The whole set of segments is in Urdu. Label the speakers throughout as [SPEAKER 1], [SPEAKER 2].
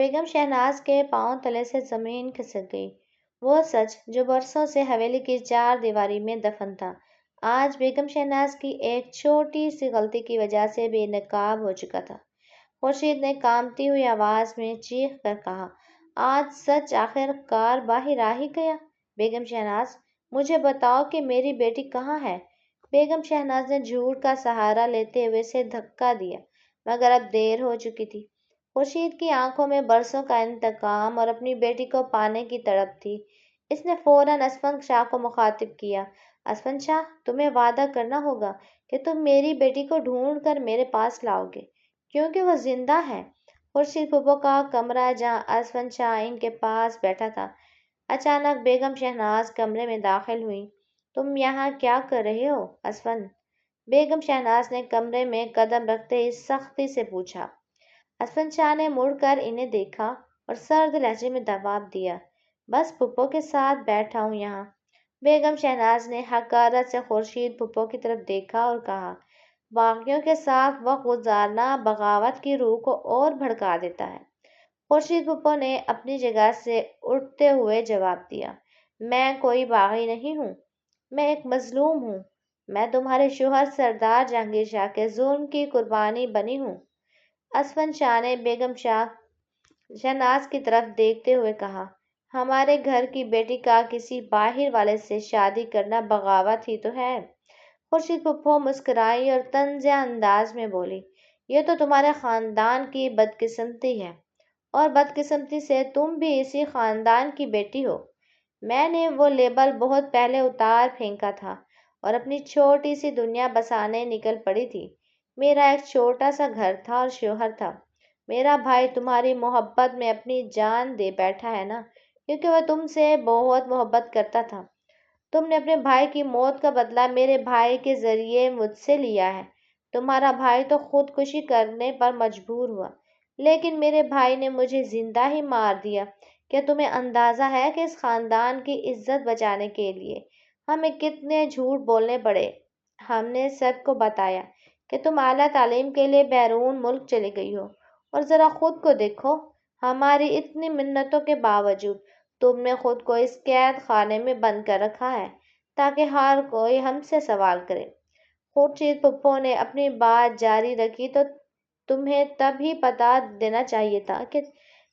[SPEAKER 1] بیگم شہناز کے پاؤں تلے سے زمین کھسک گئی۔ وہ سچ جو برسوں سے حویلی کی چار دیواری میں دفن تھا، آج بیگم شہناز کی ایک چھوٹی سی غلطی کی وجہ سے بے نقاب ہو چکا تھا۔ خورشید نے کانپتی ہوئی آواز میں چیخ کر کہا، آج سچ آخر کار باہر آ ہی گیا۔ بیگم شہناز، مجھے بتاؤ کہ میری بیٹی کہاں ہے؟ بیگم شہناز نے جھوٹ کا سہارا لیتے ہوئے اسے دھکا دیا، مگر اب دیر ہو چکی تھی۔ خورشید کی آنکھوں میں برسوں کا انتقام اور اپنی بیٹی کو پانے کی تڑپ تھی۔ اس نے فوراً اسفند شاہ کو مخاطب کیا، اسفند شاہ، تمہیں وعدہ کرنا ہوگا کہ تم میری بیٹی کو ڈھونڈ کر میرے پاس لاؤ گے، کیونکہ وہ زندہ ہے۔ خورشید پھپھو کا کمرہ جہاں اسفند شاہ ان کے پاس بیٹھا تھا۔ اچانک بیگم شہناز کمرے میں داخل ہوئیں۔ تم یہاں کیا کر رہے ہو، اسفند؟ بیگم شہناز نے کمرے میں قدم رکھتے ہی سختی سے پوچھا۔ اسفند شاہ نے مڑ کر انہیں دیکھا اور سرد لہجے میں جواب دیا، بس پھپھو کے ساتھ بیٹھا ہوں یہاں۔ بیگم شہناز نے حقارت سے خورشید پھپھو کی طرف دیکھا اور کہا، باغیوں کے ساتھ وقت گزارنا بغاوت کی روح کو اور بھڑکا دیتا ہے۔ خورشید پھپھو نے اپنی جگہ سے اٹھتے ہوئے جواب دیا، میں کوئی باغی نہیں ہوں، میں ایک مظلوم ہوں۔ میں تمہارے شوہر سردار جہانگیر شاہ کے ظلم کی قربانی بنی ہوں۔ اسفند شاہ نے بیگم شہناز کی طرف دیکھتے ہوئے کہا، ہمارے گھر کی بیٹی کا کسی باہر والے سے شادی کرنا بغاوت ہی تو ہے۔ خورشید پھپھو مسکرائی اور طنزیہ انداز میں بولی، یہ تو تمہارے خاندان کی بدقسمتی ہے، اور بدقسمتی سے تم بھی اسی خاندان کی بیٹی ہو۔ میں نے وہ لیبل بہت پہلے اتار پھینکا تھا اور اپنی چھوٹی سی دنیا بسانے نکل پڑی تھی۔ میرا ایک چھوٹا سا گھر تھا اور شوہر تھا۔ میرا بھائی تمہاری محبت میں اپنی جان دے بیٹھا ہے نا، کیونکہ وہ تم سے بہت محبت کرتا تھا۔ تم نے اپنے بھائی کی موت کا بدلہ میرے بھائی کے ذریعے مجھ سے لیا ہے۔ تمہارا بھائی تو خودکشی کرنے پر مجبور ہوا، لیکن میرے بھائی نے مجھے زندہ ہی مار دیا۔ کیا تمہیں اندازہ ہے کہ اس خاندان کی عزت بچانے کے لیے ہمیں کتنے جھوٹ بولنے پڑے؟ ہم نے سب کو بتایا کہ تم اعلیٰ تعلیم کے لیے بیرون ملک چلی گئی ہو، اور ذرا خود کو دیکھو، ہماری اتنی منتوں کے باوجود تم نے خود کو اس قید خانے میں بند کر رکھا ہے تاکہ ہر کوئی ہم سے سوال کرے۔ خورشید پھپھو نے اپنی بات جاری رکھی، تو تمہیں تب ہی بتا دینا چاہیے تھا کہ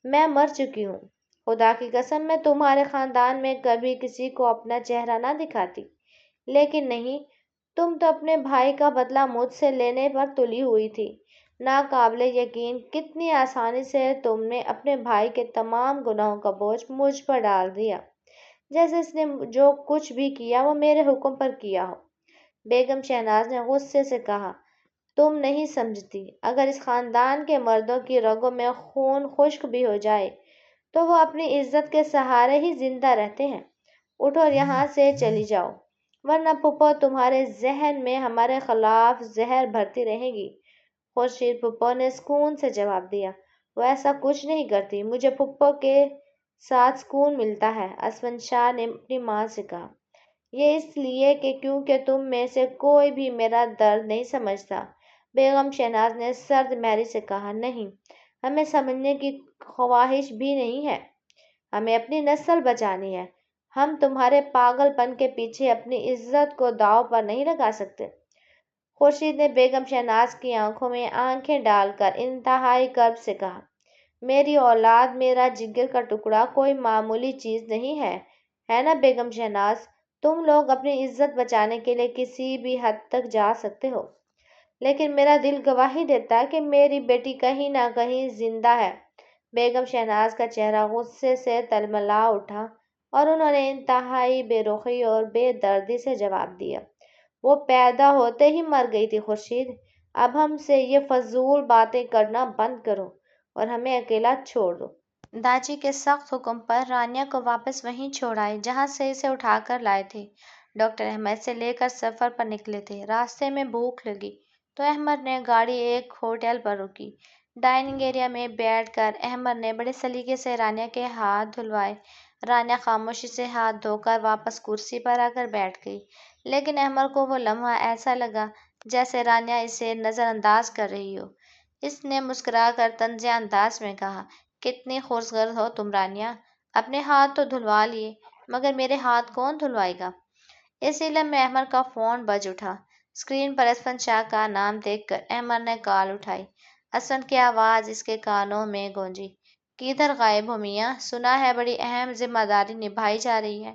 [SPEAKER 1] میں مر چکی ہوں۔ خدا کی قسم، میں تمہارے خاندان میں کبھی کسی کو اپنا چہرہ نہ دکھاتی، لیکن نہیں، تم تو اپنے بھائی کا بدلہ مجھ سے لینے پر تلی ہوئی تھی۔ ناقابل یقین کتنی آسانی سے تم نے اپنے بھائی کے تمام گناہوں کا بوجھ مجھ پر ڈال دیا، جیسے اس نے جو کچھ بھی کیا وہ میرے حکم پر کیا ہو۔ بیگم شہناز نے غصے سے کہا، تم نہیں سمجھتی، اگر اس خاندان کے مردوں کی رگوں میں خون خشک بھی ہو جائے تو وہ اپنی عزت کے سہارے ہی زندہ رہتے ہیں۔ اٹھو اور یہاں سے چلی جاؤ، ورنہ پھپھو تمہارے ذہن میں ہمارے خلاف زہر بھرتی رہے گی۔ خورشید پھپھو نے سکون سے جواب دیا، وہ ایسا کچھ نہیں کرتی، مجھے پھپھو کے ساتھ سکون ملتا ہے۔ اسفند شاہ نے اپنی ماں سے کہا، یہ اس لیے کہ کیونکہ تم میں سے کوئی بھی میرا درد نہیں سمجھتا۔ بیگم شہناز نے سرد مہری سے کہا، نہیں، ہمیں سمجھنے کی خواہش بھی نہیں ہے، ہمیں اپنی نسل بچانی ہے۔ ہم تمہارے پاگل پن کے پیچھے اپنی عزت کو داؤ پر نہیں لگا سکتے۔ خورشید نے بیگم شہناز کی آنکھوں میں آنکھیں ڈال کر انتہائی کرب سے کہا، میری اولاد، میرا جگر کا ٹکڑا کوئی معمولی چیز نہیں ہے، ہے نا بیگم شہناز؟ تم لوگ اپنی عزت بچانے کے لیے کسی بھی حد تک جا سکتے ہو، لیکن میرا دل گواہی دیتا ہے کہ میری بیٹی کہیں نہ کہیں زندہ ہے۔ بیگم شہناز کا چہرہ غصے سے تلملا اٹھا اور انہوں نے انتہائی بے رخی اور بے دردی سے جواب دیا، وہ پیدا ہوتے ہی مر گئی تھی خورشید۔ اب ہم سے یہ فضول باتیں کرنا بند کرو اور ہمیں اکیلا چھوڑ دو۔ داجی کے سخت حکم پر رانیہ کو واپس وہیں چھوڑ آئے جہاں سے اسے اٹھا کر لائے تھے۔ ڈاکٹر احمد سے لے کر سفر پر نکلے تھے۔ راستے میں بھوک لگی تو احمد نے گاڑی ایک ہوٹل پر روکی۔ ڈائننگ ایریا میں بیٹھ کر احمد نے بڑے سلیقے سے رانیہ کے ہاتھ دھلوائے۔ رانیہ خاموشی سے ہاتھ دھو کر واپس کرسی پر آ کر بیٹھ گئی، لیکن احمد کو وہ لمحہ ایسا لگا جیسے رانیہ اسے نظر انداز کر رہی ہو۔ اس نے مسکرا کر طنزیہ انداز میں کہا، کتنی خوشگرد ہو تم رانیہ، اپنے ہاتھ تو دھلوا لیے، مگر میرے ہاتھ کون دھلوائے گا؟ اسی لمحے احمد کا فون بج اٹھا۔ اسکرین پر اسفند شاہ کا نام دیکھ کر احمد نے کال اٹھائی۔ اسفند کی آواز اس کے کانوں میں گونجی۔ کدھر غائب ہو میاں؟ سنا ہے بڑی اہم ذمہ داری نبھائی جا رہی ہے،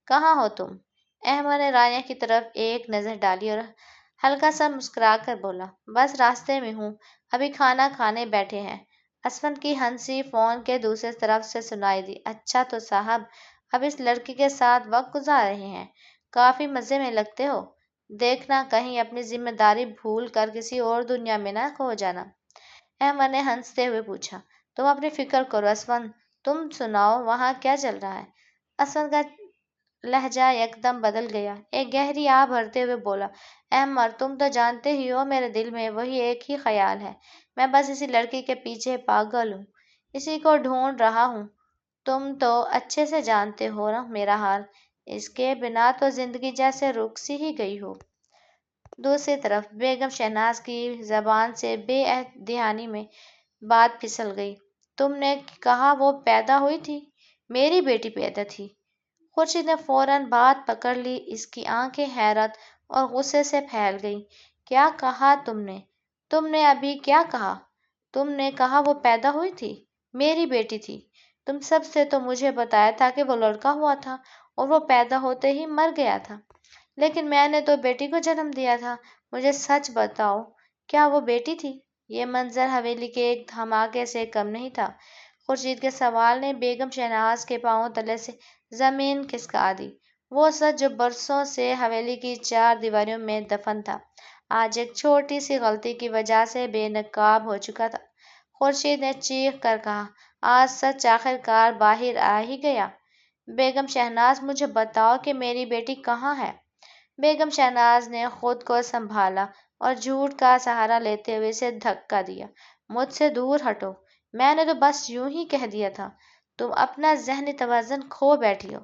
[SPEAKER 1] کہاں ہو تم؟ احمد نے رانیہ کی طرف ایک نظر ڈالی اور ہلکا سا مسکرا کر بولا، بس راستے میں ہوں، ابھی کھانا کھانے بیٹھے ہیں۔ اسفند کی ہنسی فون کے دوسری طرف سے سنائی دی۔ اچھا تو صاحب اب اس لڑکی کے ساتھ وقت گزار رہے ہیں، کافی مزے میں لگتے ہو، دیکھنا کہیں اپنی ذمہ داری بھول کر کسی اور دنیا میں نہ کھو جانا۔ احمد نے ہنستے ہوئے پوچھا، تم اپنی فکر کرو اسفند، تم سناؤ وہاں کیا چل رہا ہے؟ اسفند کا لہجہ یکدم بدل گیا، ایک گہری آہ بھرتے ہوئے بولا، احمد تم تو جانتے ہی ہو میرے دل میں وہی ایک ہی خیال ہے، میں بس اسی لڑکی کے پیچھے پاگل ہوں، اسی کو ڈھونڈ رہا ہوں۔ تم تو اچھے سے جانتے ہو نا میرا حال، اس کے بنا تو زندگی جیسے رک سی ہی گئی ہو۔ دوسری طرف بیگم شہناز کی زبان سے بے دہانی میں بات پھسل گئی۔ تم نے کہا وہ پیدا ہوئی تھی؟ میری بیٹی پیدا تھی۔ خورشید نے فوراً بات پکڑ لی، اس کی آنکھیں حیرت اور غصے سے پھیل گئیں۔ کیا کہا تم نے؟ تم نے ابھی کیا کہا؟ تم نے کہا وہ پیدا ہوئی تھی؟ میری بیٹی تھی۔ تم سب سے تو مجھے بتایا تھا کہ وہ لڑکا ہوا تھا اور وہ پیدا ہوتے ہی مر گیا تھا، لیکن میں نے تو بیٹی کو جنم دیا تھا۔ مجھے سچ بتاؤ، کیا وہ بیٹی تھی؟ یہ منظر حویلی کے ایک دھماکے سے کم نہیں تھا۔ خورشید کے سوال نے بیگم شہناز کے پاؤں تلے سے زمین کھسکا دی۔ وہ سچ جو برسوں سے حویلی کی چار دیواریوں میں دفن تھا، آج ایک چھوٹی سی غلطی کی وجہ سے بے نقاب ہو چکا تھا۔ خورشید نے چیخ کر کہا، آج سچ آخر کار باہر آ ہی گیا۔ بیگم شہناز مجھے بتاؤ کہ میری بیٹی کہاں ہے؟ بیگم شہناز نے خود کو سنبھالا اور جھوٹ کا سہارا لیتے ہوئے اسے دھکا دیا۔ مجھ سے دور ہٹو، میں نے تو بس یوں ہی کہہ دیا تھا، تم اپنا ذہنی توازن کھو بیٹھی ہو۔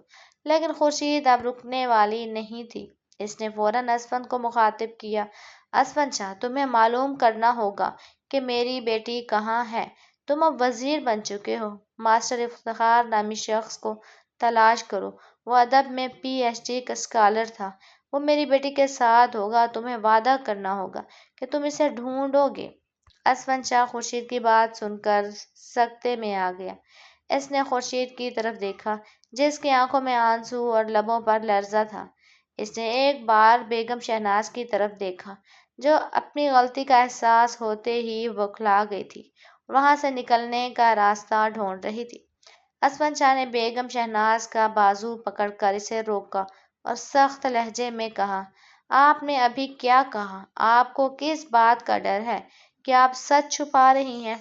[SPEAKER 1] لیکن خورشید اب رکنے والی نہیں تھی، اس نے فوراً اسفند کو مخاطب کیا، اسفند شاہ تمہیں معلوم کرنا ہوگا کہ میری بیٹی کہاں ہے۔ تم اب وزیر بن چکے ہو، ماسٹر افتخار نامی شخص کو تلاش کرو، وہ ادب میں پی ایچ ڈی کا اسکالر تھا، وہ میری بیٹی کے ساتھ ہوگا، تمہیں وعدہ کرنا ہوگا کہ تم اسے ڈھونڈو گے۔ اسفند شاہ خورشید کی بات سن کر سکتے میں آ گیا۔ اس نے خورشید کی طرف دیکھا جس کی آنکھوں میں آنسو اور لبوں پر لرزہ تھا۔ اس نے ایک بار بیگم شہناز کی طرف دیکھا جو اپنی غلطی کا احساس ہوتے ہی بوکھلا گئی تھی، وہاں سے نکلنے کا راستہ ڈھونڈ رہی تھی۔ اسفند شاہ نے بیگم شہناز کا بازو پکڑ کر اسے روکا اور سخت لہجے میں کہا، آپ نے ابھی کیا کہا؟ آپ کو کس بات کا ڈر ہے؟ کیا آپ سچ چھپا رہی ہیں؟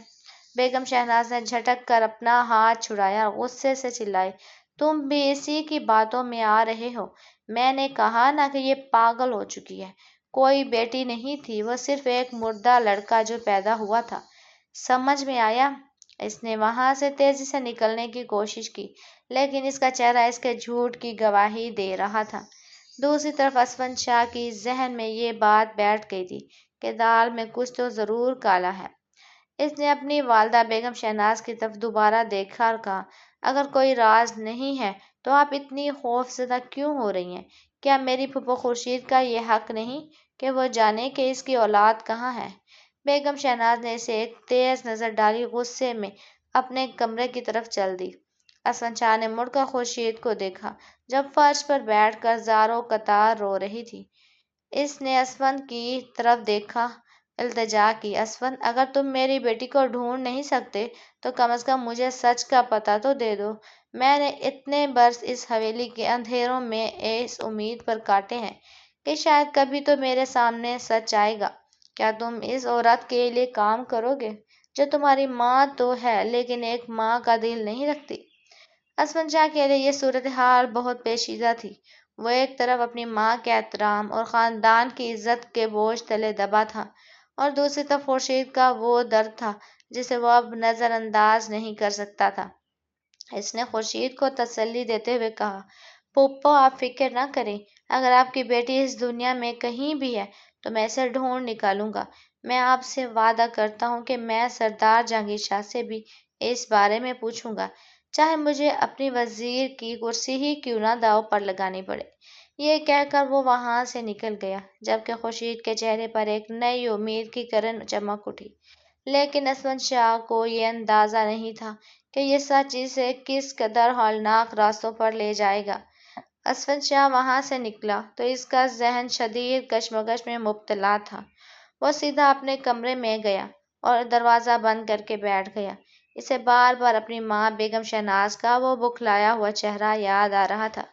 [SPEAKER 1] بیگم شہناز نے جھٹک کر اپنا ہاتھ چھڑایا اور غصے سے چلائی، تم بھی اسی کی باتوں میں آ رہے ہو؟ میں نے کہا نا کہ یہ پاگل ہو چکی ہے، کوئی بیٹی نہیں تھی، وہ صرف ایک مردہ لڑکا جو پیدا ہوا تھا۔ سمجھ میں آیا؟ اس نے وہاں سے تیزی سے نکلنے کی کوشش کی، لیکن اس کا چہرہ اس کے جھوٹ کی گواہی دے رہا تھا۔ دوسری طرف اسفند شاہ کی ذہن میں یہ بات بیٹھ گئی تھی کہ دال میں کچھ تو ضرور کالا ہے۔ اس نے اپنی والدہ بیگم شہناز کی طرف دوبارہ دیکھا اور کہا، اگر کوئی راز نہیں ہے تو آپ اتنی خوفزدہ کیوں ہو رہی ہیں؟ کیا میری پھوپھو خورشید کا یہ حق نہیں کہ وہ جانے کہ اس کی اولاد کہاں ہے؟ بیگم شہناز نے اسے ایک تیز نظر ڈالی، غصے میں اپنے کمرے کی طرف چل دی۔ اسفند شاہ نے مڑ کر خورشید کو دیکھا جب فرش پر بیٹھ کر زاروں قطار رو رہی تھی۔ اس نے اسفند کی طرف دیکھا، التجا کی، اسفند اگر تم میری بیٹی کو ڈھونڈ نہیں سکتے تو کم از کم مجھے سچ کا پتہ تو دے دو۔ میں نے اتنے برس اس حویلی کے اندھیروں میں اس امید پر کاٹے ہیں کہ شاید کبھی تو میرے سامنے سچ آئے گا۔ کیا تم اس عورت کے لیے کام کرو گے جو تمہاری ماں تو ہے لیکن ایک ماں کا دل نہیں رکھتی؟ اسفند شاہ کے لیے یہ صورتحال بہت پیچیدہ تھی۔ وہ ایک طرف اپنی ماں کے احترام اور خاندان کی عزت کے بوجھ تلے دبا تھا، اور دوسری طرف خورشید کا وہ درد تھا جسے وہ اب نظر انداز نہیں کر سکتا تھا۔ اس نے خورشید کو تسلی دیتے ہوئے کہا، پھوپھو آپ فکر نہ کریں، اگر آپ کی بیٹی اس دنیا میں کہیں بھی ہے تو میں اسے ڈھونڈ نکالوں گا۔ میں آپ سے وعدہ کرتا ہوں کہ میں سردار جہانگیر شاہ سے بھی اس بارے میں پوچھوں گا، چاہے مجھے اپنی وزیر کی کرسی ہی کیوں نہ داؤ پر لگانی پڑے۔ یہ کہہ کر وہ وہاں سے نکل گیا، جبکہ خورشید کے چہرے پر ایک نئی امید کی کرن چمک اٹھی۔ لیکن اسفند شاہ کو یہ اندازہ نہیں تھا کہ یہ سچ اسے کس قدر ہولناک راستوں پر لے جائے گا۔ اسفند شاہ وہاں سے نکلا تو اس کا ذہن شدید کشمکش میں مبتلا تھا۔ وہ سیدھا اپنے کمرے میں گیا اور دروازہ بند کر کے بیٹھ گیا۔ اسے بار بار اپنی ماں بیگم شہناز کا وہ بکھلایا ہوا چہرہ یاد آ رہا تھا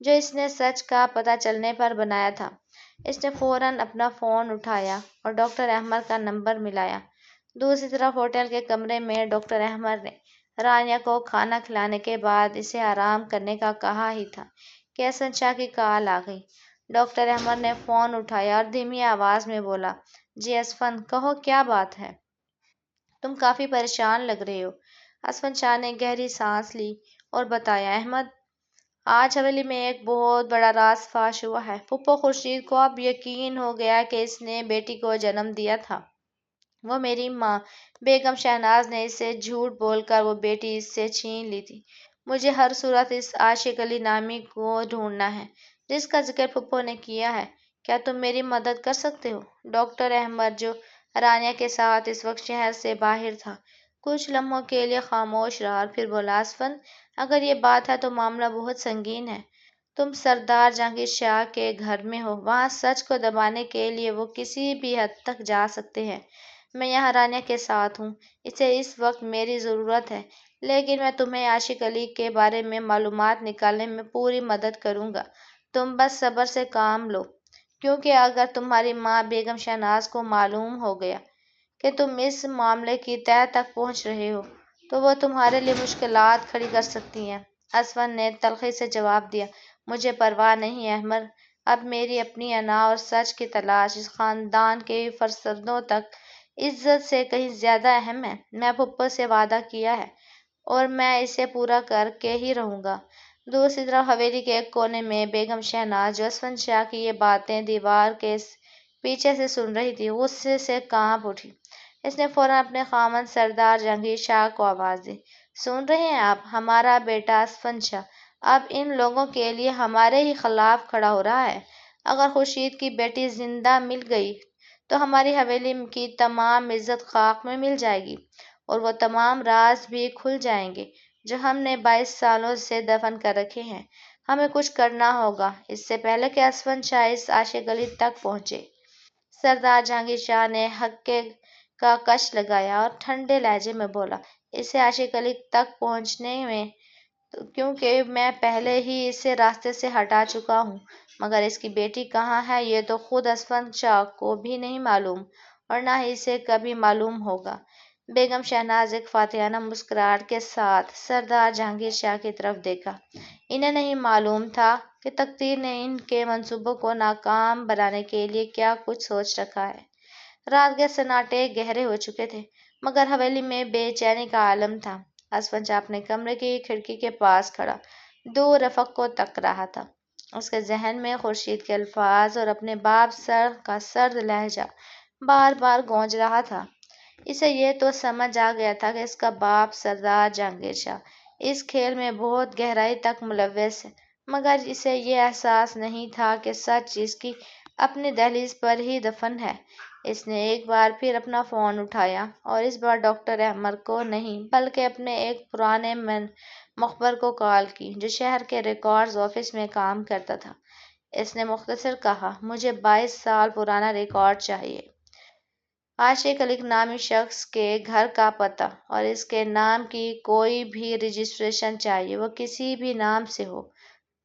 [SPEAKER 1] جو اس نے سچ کا پتہ چلنے پر بنایا تھا۔ اس نے فوراً اپنا فون اٹھایا اور ڈاکٹر احمد کا نمبر ملایا۔ دوسری طرف ہوٹل کے کمرے میں ڈاکٹر احمد نے رانیہ کو کھانا کھلانے کے بعد اسے آرام کرنے کا کہا ہی تھا کہ اسفند شاہ کی کال آ گئی۔ ڈاکٹر احمد نے فون اٹھایا اور دھیمی آواز میں بولا، جی اسفند، کہو کیا بات ہے؟ تم کافی پریشان لگ رہے ہو۔ اسفند شاہ نے گہری سانس لی اور بتایا، احمد، آج حویلی میں ایک بہت بڑا راز فاش ہوا ہے۔ پھپھو خورشید کو اب یقین ہو گیا کہ اس نے بیٹی کو جنم دیا تھا۔ وہ میری ماں بیگم شہناز نے اسے جھوٹ بول کر وہ بیٹی اس سے چھین لی تھی۔ مجھے ہر صورت اس عاشق علی نامی کو ڈھونڈنا ہے جس کا ذکر پھپھو نے کیا ہے۔ کیا تم میری مدد کر سکتے ہو؟ ڈاکٹر احمد، جو رانیہ کے ساتھ اس وقت شہر سے باہر تھا، کچھ لمحوں کے لیے خاموش رہا اور پھر بولا، اسفند، اگر یہ بات ہے تو معاملہ بہت سنگین ہے۔ تم سردار جہانگیر شاہ کے گھر میں ہو، وہاں سچ کو دبانے کے لیے وہ کسی بھی حد تک جا سکتے ہیں۔ میں یہاں رانیہ کے ساتھ ہوں، اسے اس وقت میری ضرورت ہے، لیکن میں تمہیں عاشق علی کے بارے میں معلومات نکالنے میں پوری مدد کروں گا۔ تم بس صبر سے کام لو، کیونکہ اگر تمہاری ماں بیگم شہناز کو معلوم ہو گیا کہ تم اس معاملے کی تہہ تک پہنچ رہے ہو تو وہ تمہارے لیے مشکلات کھڑی کر سکتی ہیں۔ اسفند نے تلخی سے جواب دیا، مجھے پرواہ نہیں احمد، اب میری اپنی انا اور سچ کی تلاش اس خاندان کے فرزندوں تک عزت سے کہیں زیادہ اہم ہے۔ میں پھپھو سے وعدہ کیا ہے اور میں اسے پورا کر کے ہی رہوں گا۔ دوسری طرف حویلی کے ایک کونے میں بیگم شہناز، جو اسفند شاہ کی یہ باتیں دیوار کے پیچھے سے سن رہی تھی، غصے سے کانپ اٹھی۔ اس نے فوراً اپنے خاوند سردار جہانگیر شاہ کو آواز دی، سن رہے ہیں آپ؟ ہمارا بیٹا اسفند شاہ اب ان لوگوں کے لیے ہمارے ہی خلاف کھڑا ہو رہا ہے۔ اگر خورشید کی بیٹی زندہ مل گئی تو ہماری حویلی کی تمام عزت خاک میں مل جائے گی اور وہ تمام راز بھی کھل جائیں گے جو ہم نے 22 سالوں سے دفن کر رکھے ہیں۔ ہمیں کچھ کرنا ہوگا اس سے پہلے کہ اسفند شاہ اس عاشق علی تک پہنچے۔ سردار جہانگیر شاہ نے حقے کا کش لگایا اور ٹھنڈے لہجے میں بولا، اسے عاشق علی تک پہنچنے میں کیونکہ میں پہلے ہی اسے راستے سے ہٹا چکا ہوں، مگر اس کی بیٹی کہاں ہے یہ تو خود اسفند شاہ کو بھی نہیں معلوم اور نہ ہی اسے کبھی معلوم ہوگا۔ بیگم شہناز ایک فاتحانہ مسکراہٹ کے ساتھ سردار جہانگیر شاہ کی طرف دیکھا۔ انہیں نہیں معلوم تھا کہ تقدیر نے ان کے منصوبوں کو ناکام بنانے کے لیے کیا کچھ سوچ رکھا ہے۔ رات کے سناٹے گہرے ہو چکے تھے مگر حویلی میں بے چینی کا عالم تھا۔ اسفند شاہ اپنے کمرے کی کھڑکی کے پاس کھڑا دور افق کو تک رہا تھا۔ اس کے ذہن میں خورشید کے الفاظ اور اپنے باپ کا سرد لہجہ بار بار گونج رہا تھا۔ اسے یہ تو سمجھ آ گیا تھا کہ اس کا باپ سردار جہانگیر شاہ اس کھیل میں بہت گہرائی تک ملوث ہے، مگر اسے یہ احساس نہیں تھا کہ سچ اس کی اپنی دہلیز پر ہی دفن ہے۔ اس نے ایک بار پھر اپنا فون اٹھایا اور اس بار ڈاکٹر احمد کو نہیں بلکہ اپنے ایک پرانے مخبر کو کال کی جو شہر کے ریکارڈز آفس میں کام کرتا تھا۔ اس نے مختصر کہا، مجھے 22 سال پرانا ریکارڈ چاہیے، عاشق علی نامی شخص کے گھر کا پتہ اور اس کے نام کی کوئی بھی رجسٹریشن چاہیے، وہ کسی بھی نام سے ہو۔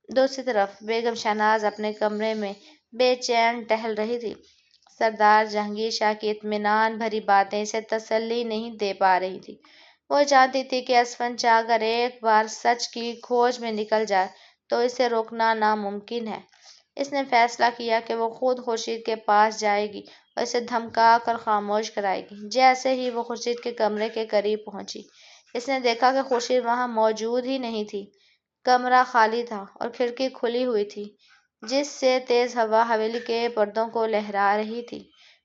[SPEAKER 1] دوسری طرف بیگم شہناز اپنے کمرے میں بے چین ٹہل رہی تھی۔ سردار جہانگیر شاہ کی اطمینان بھری باتیں اسے تسلی نہیں دے پا رہی تھیں۔ وہ جانتی تھی کہ اسفند شاہ اگر ایک بار سچ کی کھوج میں نکل جائے تو اسے روکنا ناممکن ہے۔ اس نے فیصلہ کیا کہ وہ خود خورشید کے پاس جائے گی اور اسے دھمکا کر خاموش کرائے گی۔ جیسے ہی وہ خورشید کے کمرے کے قریب پہنچی، اس نے دیکھا کہ خورشید وہاں موجود ہی نہیں تھی۔ کمرہ خالی تھا اور کھڑکی کھلی ہوئی تھی جس سے تیز ہوا حویلی کے پردوں کو لہرا رہی تھی۔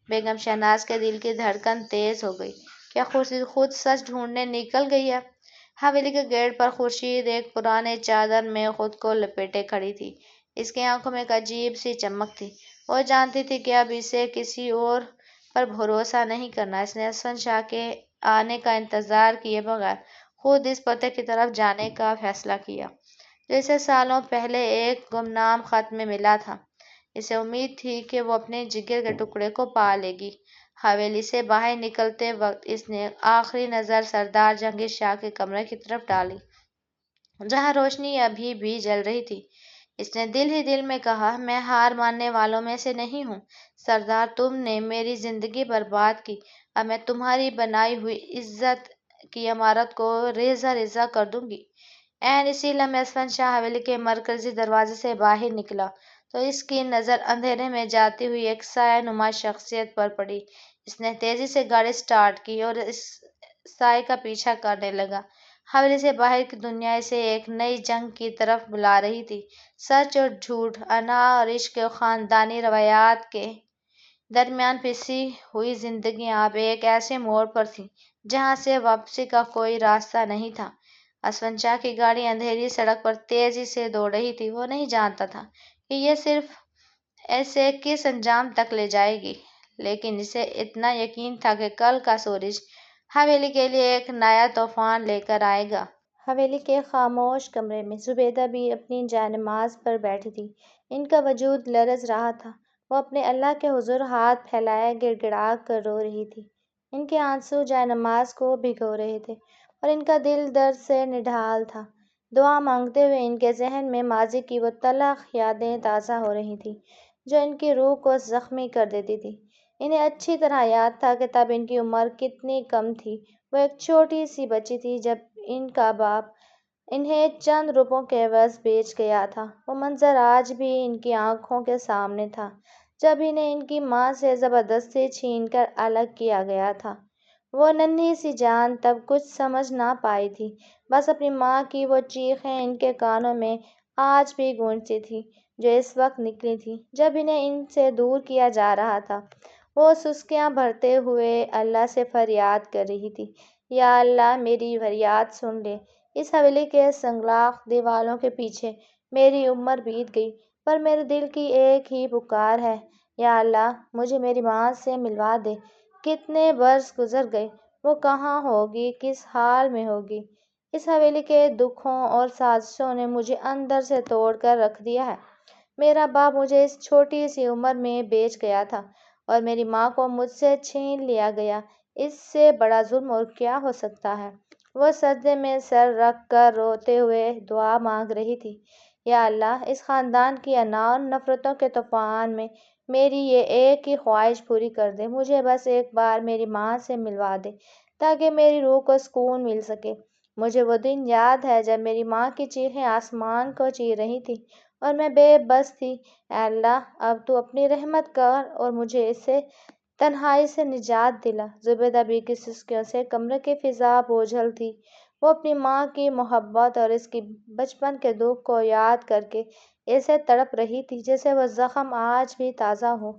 [SPEAKER 1] بیگم شہناز کے دل کی دھڑکن تیز ہو گئی کیا خورشید خود سچ ڈھونڈنے نکل گئی ہے؟ حویلی کے گیٹ پر خورشید ایک پرانے چادر میں خود کو لپیٹے کھڑی تھی۔ اس کی آنکھوں میں ایک عجیب سی چمک تھی۔ وہ جانتی تھی کہ اب اسے کسی اور پر بھروسہ نہیں کرنا۔ اس نے اسفند شاہ کے آنے کا انتظار کیے بغیر خود اس پتے کی طرف جانے کا فیصلہ کیا جو اسے سالوں پہلے ایک گمنام خط میں ملا تھا۔ اسے امید تھی کہ وہ اپنے جگر کے ٹکڑے کو پا لے گی۔ حویلی سے باہر نکلتے وقت اس نے آخری نظر سردار جہانگیر شاہ کے کمرے کی طرف ڈالی جہاں روشنی ابھی بھی جل رہی تھی۔ اس نے دل ہی دل میں کہا، میں ہار ماننے والوں میں سے نہیں ہوں۔ سردار، تم نے میری زندگی برباد کی، اب میں تمہاری بنائی ہوئی عزت کی عمارت کو ریزہ ریزہ کر دوں گی۔ عین اسی لمحے اسفند شاہ حویلی کے مرکزی دروازے سے باہر نکلا تو اس کی نظر اندھیرے میں جاتی ہوئی ایک سایہ نما شخصیت پر پڑی۔ اس نے تیزی سے گاڑی سٹارٹ کی اور اس سائے کا پیچھا کرنے لگا۔ حویلی سے باہر کی دنیا اسے ایک نئی جنگ کی طرف بلا رہی تھی۔ سچ اور جھوٹ، انا اور عشق اور خاندانی روایات کے درمیان پھنسی ہوئی زندگیاں اب ایک ایسے موڑ پر تھیں جہاں سے واپسی کا کوئی راستہ نہیں تھا۔ اسفند شاہ کی گاڑی اندھیری سڑک پر تیزی سے دوڑ رہی تھی۔ وہ نہیں جانتا تھا کہ یہ صرف اسے کس انجام تک لے جائے گی، لیکن اسے اتنا یقین تھا کہ کل کا سورج حویلی کے لیے ایک نیا طوفان لے کر آئے گا۔ حویلی کے خاموش کمرے میں زبیدہ بھی اپنی جائے نماز پر بیٹھی تھی۔ ان کا وجود لرز رہا تھا۔ وہ اپنے اللہ کے حضور ہاتھ پھیلائے گڑ گڑا کر رو رہی تھی۔ ان کے آنسو جائے نماز کو بھگو رہے تھے اور ان کا دل درد سے نڈھال تھا۔ دعا مانگتے ہوئے ان کے ذہن میں ماضی کی وہ تلخ یادیں تازہ ہو رہی تھیں جو ان کی روح کو زخمی کر دیتی تھیں۔ انہیں اچھی طرح یاد تھا کہ تب ان کی عمر کتنی کم تھی۔ وہ ایک چھوٹی سی بچی تھی جب ان کا باپ انہیں چند روپوں کے عوض بیچ گیا تھا۔ وہ منظر آج بھی ان کی آنکھوں کے سامنے تھا جب انہیں ان کی ماں سے زبردستی چھین کر الگ کیا گیا تھا۔ وہ ننھی سی جان تب کچھ سمجھ نہ پائی تھی، بس اپنی ماں کی وہ چیخیں ان کے کانوں میں آج بھی گونجتی تھیں جو اس وقت نکلی تھیں جب انہیں ان سے دور کیا جا رہا تھا۔ وہ سسکیاں بھرتے ہوئے اللہ سے فریاد کر رہی تھی، یا اللہ میری فریاد سن لے۔ اس حویلی کے سنگلاخ دیواروں کے پیچھے میری عمر بیت گئی، پر میرے دل کی ایک ہی پکار ہے، یا اللہ مجھے میری ماں سے ملوا دے۔ کتنے برس گزر گئے، وہ کہاں ہوگی، کس حال میں ہوگی۔ اس حویلی کے دکھوں اور سازشوں نے مجھے اندر سے توڑ کر رکھ دیا ہے۔ میرا باپ مجھے اس چھوٹی سی عمر میں بیچ گیا تھا اور میری ماں کو مجھ سے چھین لیا گیا۔ اس سے بڑا ظلم اور کیا ہو سکتا ہے؟ وہ سجدے میں سر رکھ کر روتے ہوئے دعا مانگ رہی تھی، یا اللہ اس خاندان کی انا اور نفرتوں کے طوفان میں میری یہ ایک ہی خواہش پوری کر دے، مجھے بس ایک بار میری ماں سے ملوا دے تاکہ میری روح کو سکون مل سکے۔ مجھے وہ دن یاد ہے جب میری ماں کی چیخیں آسمان کو چیر رہی تھیں اور میں بے بس تھی۔ اے اللہ اب تو اپنی رحمت کر اور مجھے اس تنہائی سے نجات دلا۔ زبیدہ بی کی سسکیوں سے کمرے کی فضا بوجھل تھی۔ وہ اپنی ماں کی محبت اور اس کی بچپن کے دکھ کو یاد کر کے ایسے تڑپ رہی تھی جیسے وہ زخم آج بھی تازہ ہو۔